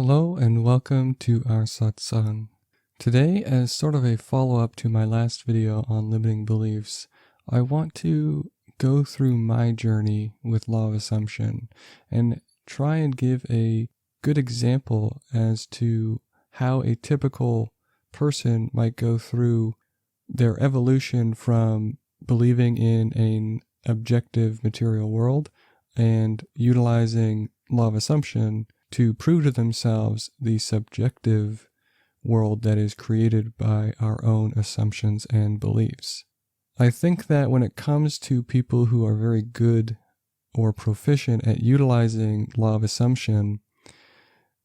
Hello and welcome to our Satsang. Today, as sort of a follow-up to my last video on limiting beliefs, I want to go through my journey with law of assumption and try and give a good example as to how a typical person might go through their evolution from believing in an objective material world and utilizing law of assumption to prove to themselves the subjective world that is created by our own assumptions and beliefs. I think that when it comes to people who are very good or proficient at utilizing law of assumption,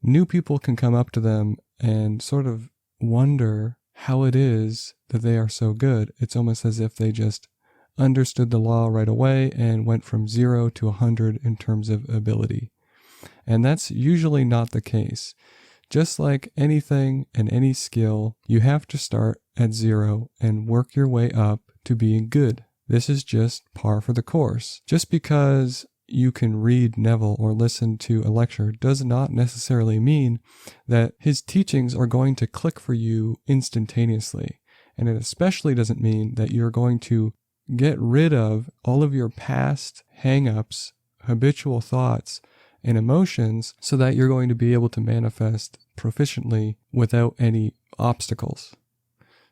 new people can come up to them and sort of wonder how it is that they are so good. It's almost as if they just understood the law right away and went from 0 to 100 in terms of ability. And that's usually not the case. Just like anything and any skill, you have to start at 0 and work your way up to being good. This is just par for the course. Just because you can read Neville or listen to a lecture does not necessarily mean that his teachings are going to click for you instantaneously. And it especially doesn't mean that you're going to get rid of all of your past hang-ups, habitual thoughts, and emotions so that you're going to be able to manifest proficiently without any obstacles.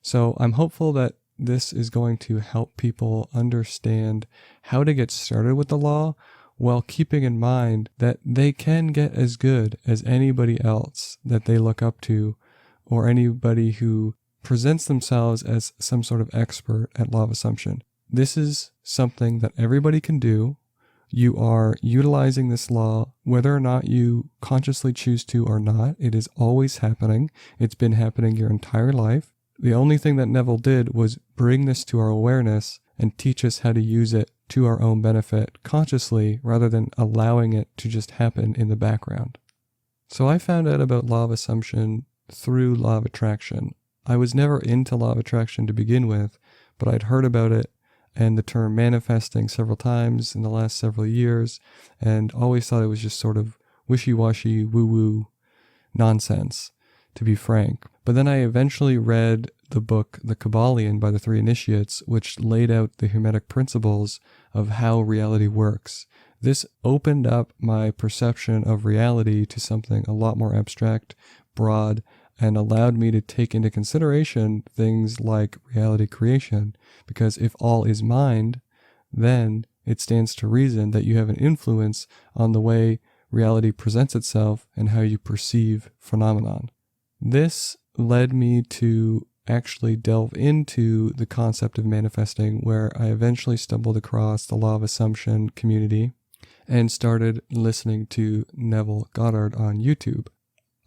So I'm hopeful that this is going to help people understand how to get started with the law while keeping in mind that they can get as good as anybody else that they look up to or anybody who presents themselves as some sort of expert at law of assumption. This is something that everybody can do. You are utilizing this law, whether or not you consciously choose to or not. It is always happening. It's been happening your entire life. The only thing that Neville did was bring this to our awareness and teach us how to use it to our own benefit consciously rather than allowing it to just happen in the background. So I found out about law of assumption through law of attraction. I was never into law of attraction to begin with, but I'd heard about it and the term manifesting several times in the last several years, and always thought it was just sort of wishy-washy, woo-woo nonsense, to be frank. But then I eventually read the book The Kabbalion by the Three Initiates, which laid out the Hermetic principles of how reality works. This opened up my perception of reality to something a lot more abstract, broad, and allowed me to take into consideration things like reality creation, because if all is mind, then it stands to reason that you have an influence on the way reality presents itself and how you perceive phenomenon. This led me to actually delve into the concept of manifesting, where I eventually stumbled across the law of assumption community and started listening to Neville Goddard on YouTube.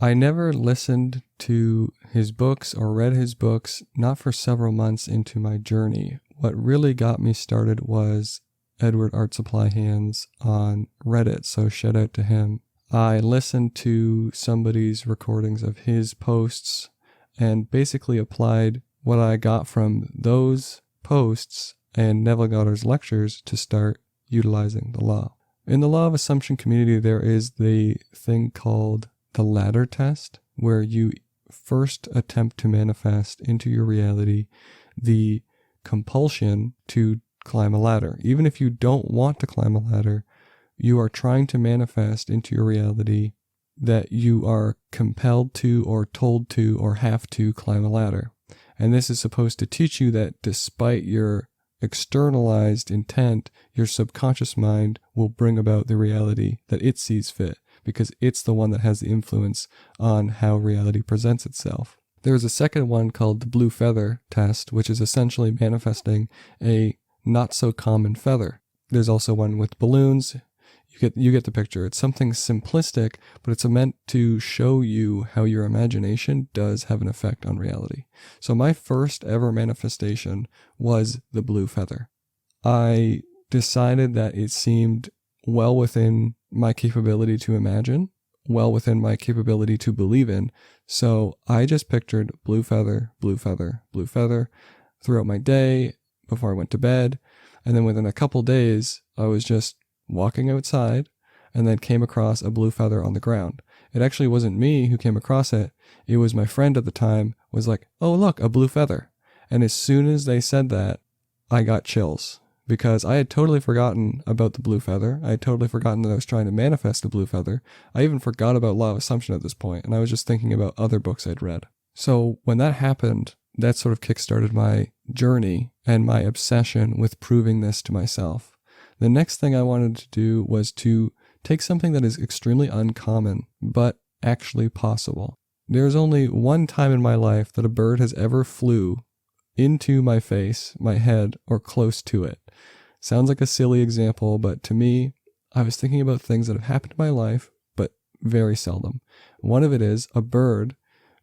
I never listened to his books or read his books, not for several months into my journey. What really got me started was Edward Art Supply Hands on Reddit, so shout out to him. I listened to somebody's recordings of his posts and basically applied what I got from those posts and Neville Goddard's lectures to start utilizing the law. In the law of assumption community, there is the thing called the ladder test, where you first attempt to manifest into your reality the compulsion to climb a ladder. Even if you don't want to climb a ladder, you are trying to manifest into your reality that you are compelled to or told to or have to climb a ladder. And this is supposed to teach you that despite your externalized intent, your subconscious mind will bring about the reality that it sees fit, because it's the one that has the influence on how reality presents itself. There's a second one called the blue feather test, which is essentially manifesting a not so common feather. There's also one with balloons. You get the picture. It's something simplistic, but it's meant to show you how your imagination does have an effect on reality. So my first ever manifestation was the blue feather. I decided that it seemed well within my capability to imagine, well within my capability to believe in. So I just pictured blue feather, blue feather, blue feather throughout my day before I went to bed. And then within a couple days, I was just walking outside and then came across a blue feather on the ground. It actually wasn't me who came across it. It was my friend at the time was like, oh, look, a blue feather. And as soon as they said that, I got chills because I had totally forgotten about the blue feather. I had totally forgotten that I was trying to manifest a blue feather. I even forgot about law of assumption at this point, and I was just thinking about other books I'd read. So when that happened, that sort of kickstarted my journey and my obsession with proving this to myself. The next thing I wanted to do was to take something that is extremely uncommon, but actually possible. There's only one time in my life that a bird has ever flew into my face, my head, or close to it. Sounds like a silly example, but to me, I was thinking about things that have happened in my life, but very seldom. One of it is a bird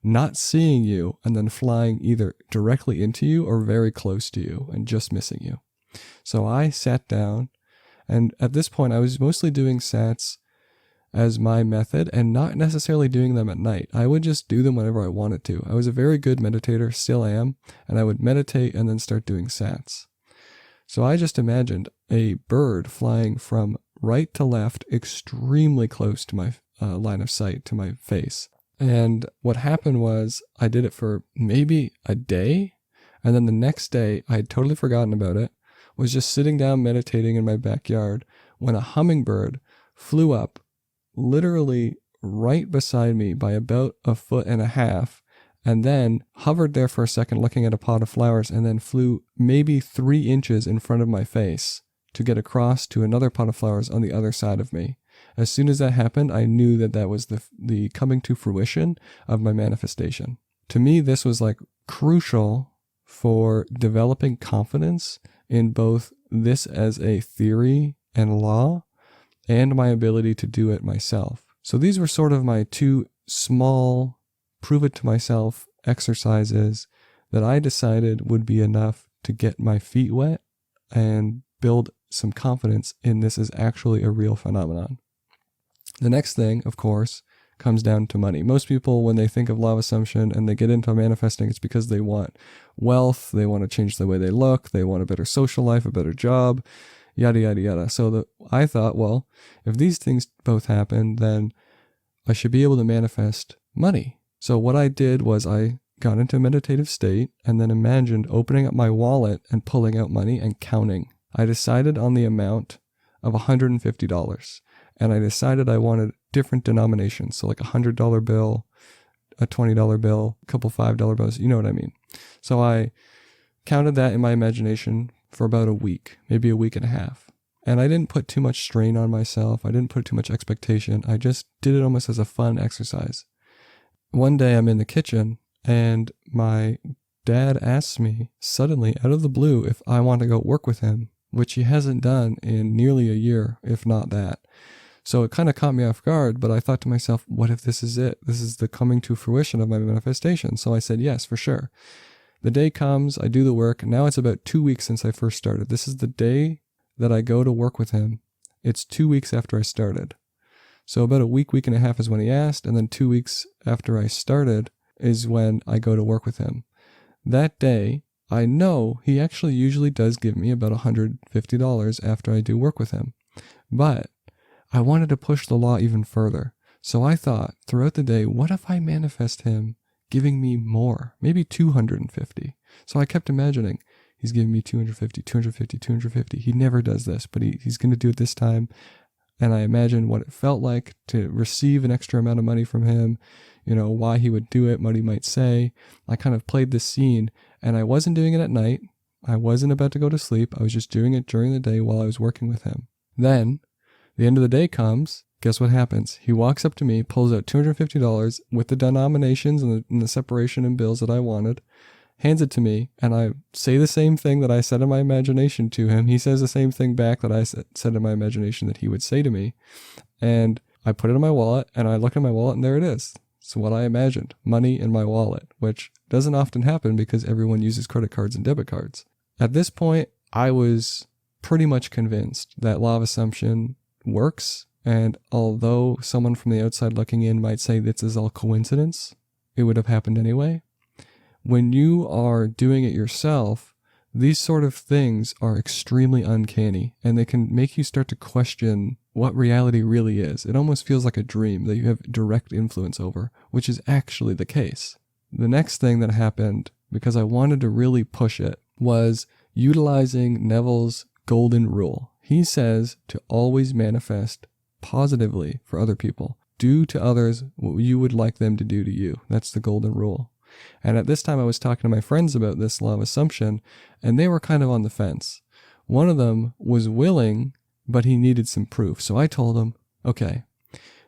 not seeing you and then flying either directly into you or very close to you and just missing you. So I sat down, and at this point I was mostly doing sats as my method and not necessarily doing them at night. I would just do them whenever I wanted to. I was a very good meditator, still am, and I would meditate and then start doing sats. So I just imagined a bird flying from right to left, extremely close to my line of sight, to my face. And what happened was I did it for maybe a day, and then the next day I had totally forgotten about it, was just sitting down meditating in my backyard when a hummingbird flew up literally right beside me by about 1.5 feet, and then hovered there for a second looking at a pot of flowers, and then flew maybe 3 inches in front of my face to get across to another pot of flowers on the other side of me. As soon as that happened, I knew that that was the coming to fruition of my manifestation. To me, this was like crucial for developing confidence in both this as a theory and law and my ability to do it myself. So these were sort of my 2 small prove it to myself exercises that I decided would be enough to get my feet wet and build some confidence in this is actually a real phenomenon. The next thing, of course, comes down to money. Most people, when they think of law of assumption and they get into manifesting, it's because they want wealth, they want to change the way they look, they want a better social life, a better job, yada, yada, yada. So I thought, well, if these things both happen, then I should be able to manifest money. So what I did was I got into a meditative state and then imagined opening up my wallet and pulling out money and counting. I decided on the amount of $150, and I decided I wanted different denominations. So like a $100 bill, a $20 bill, a couple $5 bills, you know what I mean. So I counted that in my imagination for about a week, maybe a week and a half. And I didn't put too much strain on myself. I didn't put too much expectation. I just did it almost as a fun exercise. One day I'm in the kitchen and my dad asks me suddenly out of the blue if I want to go work with him, which he hasn't done in nearly a year, if not that. So it kind of caught me off guard, but I thought to myself, what if this is it? This is the coming to fruition of my manifestation. So I said, yes, for sure. The day comes, I do the work. Now it's about 2 weeks since I first started. This is the day that I go to work with him. It's 2 weeks after I started. So about a week and a half is when he asked, and then 2 weeks after I started is when I go to work with him. That day, I know he actually usually does give me about $150 after I do work with him. But I wanted to push the law even further. So I thought throughout the day, what if I manifest him giving me more, maybe 250? So I kept imagining he's giving me 250, 250, 250. He never does this, but he's going to do it this time. And I imagined what it felt like to receive an extra amount of money from him, you know, why he would do it, what he might say. I kind of played this scene, and I wasn't doing it at night. I wasn't about to go to sleep. I was just doing it during the day while I was working with him. Then the end of the day comes. Guess what happens? He walks up to me, pulls out $250 with the denominations and the separation and bills that I wanted, hands it to me, and I say the same thing that I said in my imagination to him. He says the same thing back that I said in my imagination that he would say to me. And I put it in my wallet, and I look at my wallet, and there it is. So what I imagined, money in my wallet, which doesn't often happen because everyone uses credit cards and debit cards. At this point, I was pretty much convinced that law of assumption works. And although someone from the outside looking in might say this is all coincidence, it would have happened anyway. When you are doing it yourself, these sort of things are extremely uncanny, and they can make you start to question what reality really is. It almost feels like a dream that you have direct influence over, which is actually the case. The next thing that happened, because I wanted to really push it, was utilizing Neville's golden rule. He says to always manifest positively for other people. Do to others what you would like them to do to you. That's the golden rule. And at this time I was talking to my friends about this law of assumption, and they were kind of on the fence. One of them was willing, but he needed some proof. So I told him, okay,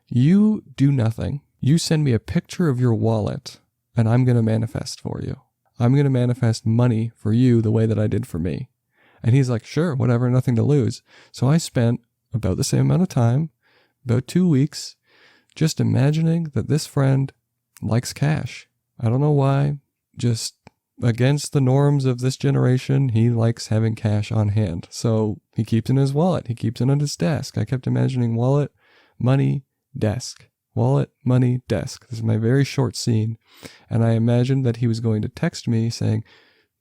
you do nothing. You send me a picture of your wallet, and I'm going to manifest for you. I'm going to manifest money for you the way that I did for me. And he's like, sure, whatever, nothing to lose. So I spent about the same amount of time, about 2 weeks, just imagining that this friend likes cash. I don't know why, just against the norms of this generation, he likes having cash on hand. So he keeps it in his wallet. He keeps it on his desk. I kept imagining wallet, money, desk. Wallet, money, desk. This is my very short scene. And I imagined that he was going to text me saying,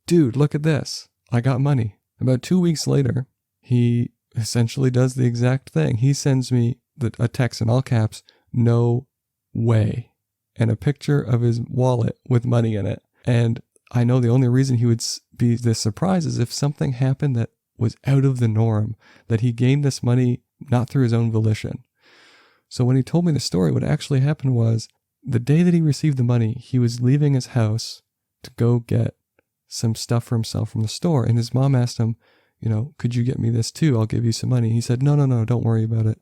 dude, look at this. I got money. About 2 weeks later, he essentially does the exact thing. He sends me a text in all caps, no way, and a picture of his wallet with money in it. And I know the only reason he would be this surprised is if something happened that was out of the norm, that he gained this money not through his own volition. So when he told me the story, what actually happened was the day that he received the money, he was leaving his house to go get some stuff for himself from the store. And his mom asked him, could you get me this too? I'll give you some money. He said, no, don't worry about it.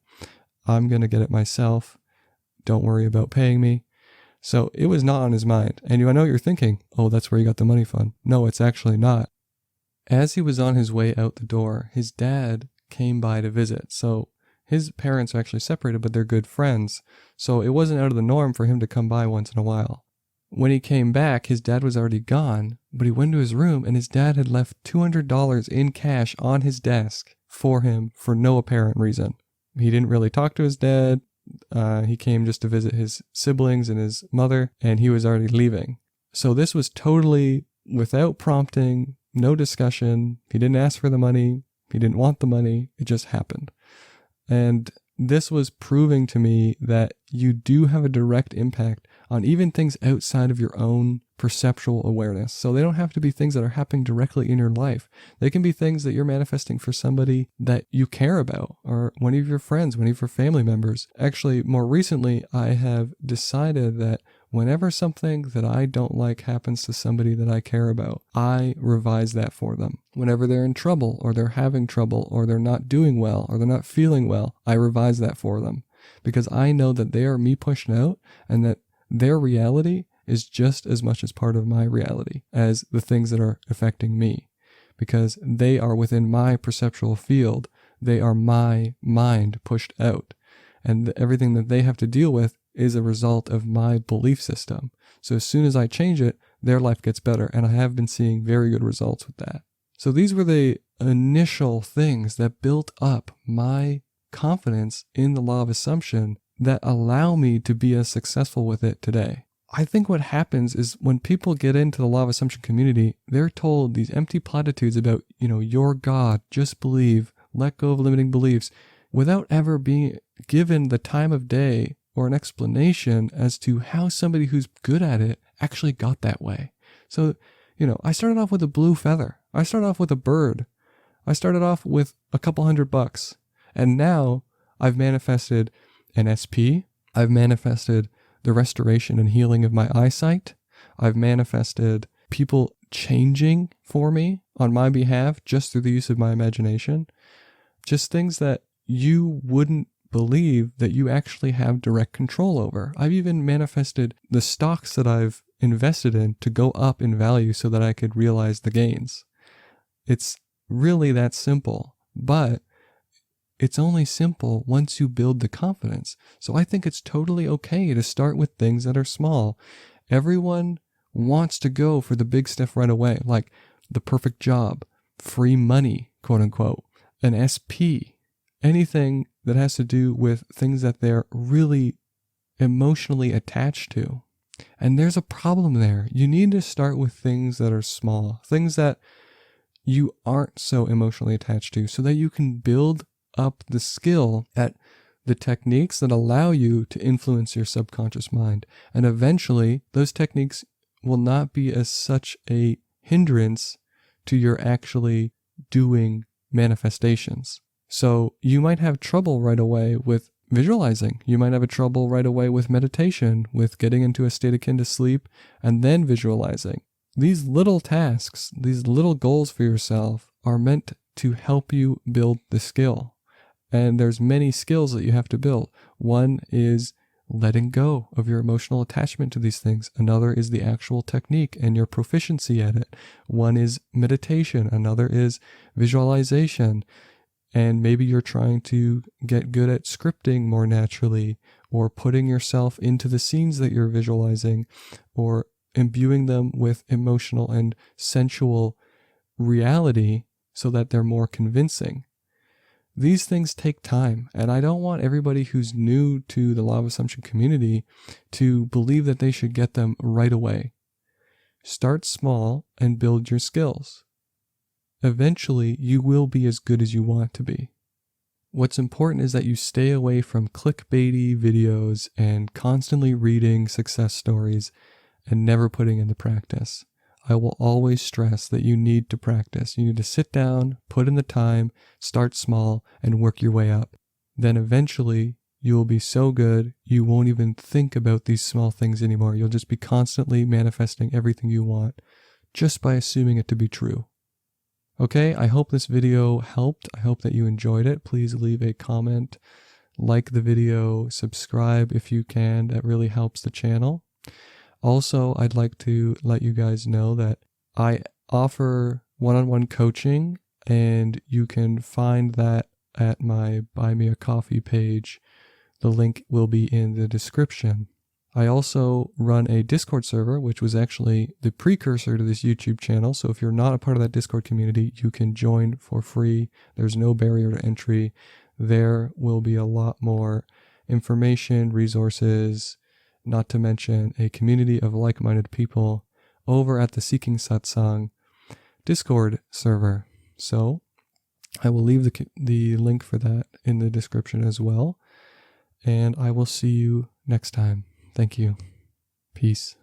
I'm going to get it myself. Don't worry about paying me. So it was not on his mind. And I know you're thinking, oh, that's where you got the money from. No, it's actually not. As he was on his way out the door, his dad came by to visit. So his parents are actually separated, but they're good friends. So it wasn't out of the norm for him to come by once in a while. When he came back, his dad was already gone, but he went to his room and his dad had left $200 in cash on his desk for him for no apparent reason. He didn't really talk to his dad. He came just to visit his siblings and his mother, and he was already leaving. So this was totally without prompting, no discussion. He didn't ask for the money. He didn't want the money. It just happened. And this was proving to me that you do have a direct impact on even things outside of your own perceptual awareness. So they don't have to be things that are happening directly in your life. They can be things that you're manifesting for somebody that you care about, or one of your friends, one of your family members. Actually, more recently, I have decided that whenever something that I don't like happens to somebody that I care about, I revise that for them. Whenever they're in trouble, or they're having trouble, or they're not doing well, or they're not feeling well, I revise that for them. Because I know that they are me pushed out, and that their reality is just as much as part of my reality as the things that are affecting me. Because they are within my perceptual field. They are my mind pushed out. And everything that they have to deal with is a result of my belief system. So as soon as I change it, their life gets better. And I have been seeing very good results with that. So these were the initial things that built up my confidence in the law of assumption that allow me to be as successful with it today. I think what happens is when people get into the law of assumption community, they're told these empty platitudes about, you're God, just believe, let go of limiting beliefs, without ever being given the time of day or an explanation as to how somebody who's good at it actually got that way. So, I started off with a blue feather. I started off with a bird. I started off with a couple $100. And now I've manifested an SP. I've manifested the restoration and healing of my eyesight. I've manifested people changing for me on my behalf just through the use of my imagination. Just things that you wouldn't believe that you actually have direct control over. I've even manifested the stocks that I've invested in to go up in value so that I could realize the gains. It's really that simple, but it's only simple once you build the confidence. So I think it's totally okay to start with things that are small. Everyone wants to go for the big stuff right away, like the perfect job, free money, quote unquote, an SP, anything that has to do with things that they're really emotionally attached to. And there's a problem there. You need to start with things that are small, things that you aren't so emotionally attached to, so that you can build up the skill at the techniques that allow you to influence your subconscious mind. And eventually, those techniques will not be as such a hindrance to your actually doing manifestations. So you might have trouble right away with visualizing. You might have a trouble right away with meditation, with getting into a state akin to sleep and then visualizing. These little tasks, these little goals for yourself are meant to help you build the skill. And there's many skills that you have to build. One is letting go of your emotional attachment to these things. Another is the actual technique and your proficiency at it. One is meditation. Another is visualization. And maybe you're trying to get good at scripting more naturally, or putting yourself into the scenes that you're visualizing, or imbuing them with emotional and sensual reality so that they're more convincing. These things take time, and I don't want everybody who's new to the Law of Assumption community to believe that they should get them right away. Start small and build your skills. Eventually, you will be as good as you want to be. What's important is that you stay away from clickbaity videos and constantly reading success stories and never putting into practice. I will always stress that you need to practice. You need to sit down, put in the time, start small, and work your way up. Then eventually, you will be so good, you won't even think about these small things anymore. You'll just be constantly manifesting everything you want, just by assuming it to be true. Okay, I hope this video helped. I hope that you enjoyed it. Please leave a comment, like the video, subscribe if you can. That really helps the channel. Also, I'd like to let you guys know that I offer one-on-one coaching, and you can find that at my Buy Me a Coffee page. The link will be in the description. I also run a Discord server, which was actually the precursor to this YouTube channel. So if you're not a part of that Discord community, you can join for free. There's no barrier to entry. There will be a lot more information, resources, not to mention a community of like-minded people over at the Seeking Satsang Discord server. So I will leave the link for that in the description as well. And I will see you next time. Thank you. Peace.